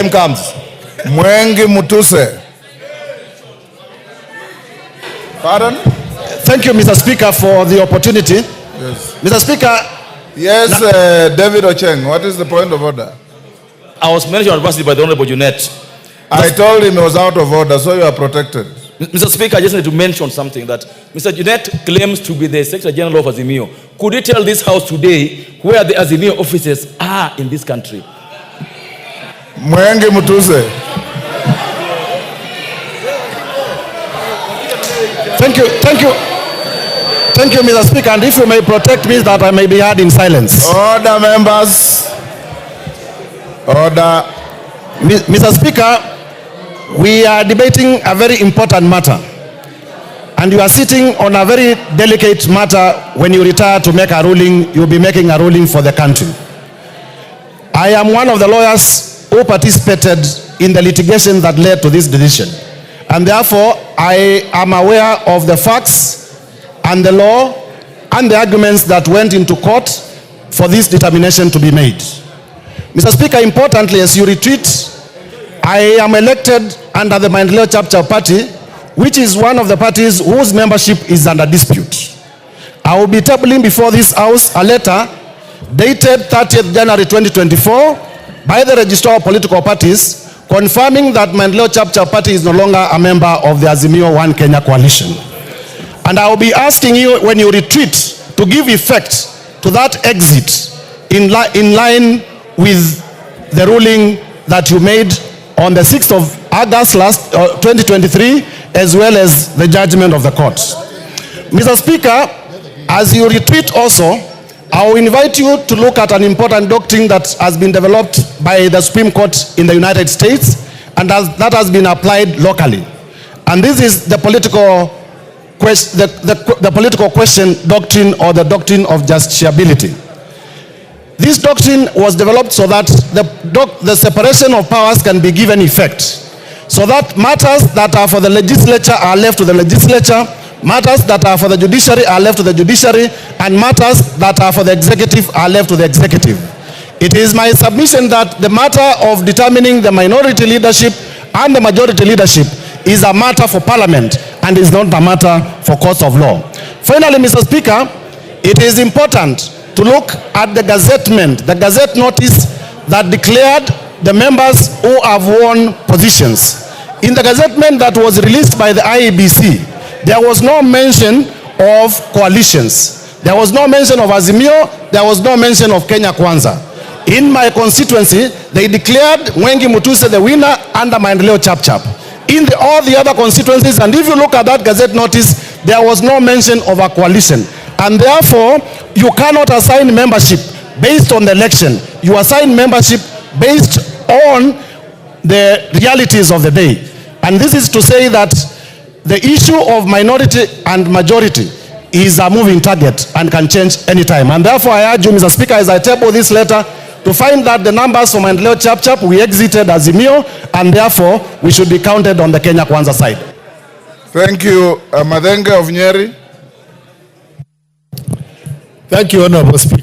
Time comes. Mwengi Mutuse. Pardon? Thank you, Mr. Speaker, for the opportunity. Yes. Mr. Speaker. Yes, David Ocheng, what is the point of order? I was mentioned advisory by the Honorable Junet. I told him he was out of order, so you are protected. Mr. Speaker, I just need to mention something that Mr. Junet claims to be the Secretary General of Azimio. Could you tell this House today where the Azimio offices are in this country? Mwengi Mutuse. Thank you, Mr. Speaker, and if you may protect me that I may be heard in silence. Order, members. Order. Mr. Speaker, we are debating a very important matter, and you are sitting on a very delicate matter. When you retire to make a ruling, you'll be making a ruling for the country. I am one of the lawyers who participated in the litigation that led to this decision, and therefore I am aware of the facts and the law and the arguments that went into court for this determination to be made. Mr. Speaker, importantly, as you retreat, I am elected under the Maendeleo Chapter Party, which is one of the parties whose membership is under dispute. I will be tabling before this House a letter dated 30th January 2024 by the Registrar of Political Parties confirming that Maendeleo Chapter Party is no longer a member of the Azimio One Kenya coalition. And I will be asking you, when you retreat, to give effect to that exit in line with the ruling that you made on the 6th of August 2023, as well as the judgment of the court. Mr. Speaker, as you retreat also, I will invite you to look at an important doctrine that has been developed by the Supreme Court in the United States, and that has been applied locally. And this is the political question doctrine, or the doctrine of justiciability. This doctrine was developed so that the separation of powers can be given effect, so that matters that are for the legislature are left to the legislature, matters that are for the judiciary are left to the judiciary, and matters that are for the executive are left to the executive. It is my submission that the matter of determining the minority leadership and the majority leadership is a matter for Parliament and is not a matter for courts of law. Finally, Mr. Speaker, it is important to look at the gazettement, the gazette notice that declared the members who have won positions. In the gazettement that was released by the IEBC, there was no mention of coalitions. There was no mention of Azimio. There was no mention of Kenya Kwanza. In my constituency, they declared Mwengi Mutuse the winner under Maendeleo Chap. In all the other constituencies, and if you look at that gazette notice, there was no mention of a coalition. And therefore, you cannot assign membership based on the election. You assign membership based on the realities of the day. And this is to say that the issue of minority and majority is a moving target and can change anytime. And therefore, I urge you, Mr. Speaker, as I table this letter, to find that the numbers for Maendeleo Chap, we exited Azimio, and therefore, we should be counted on the Kenya Kwanza side. Thank you. Madenge of Nyeri. Thank you, Honorable Speaker.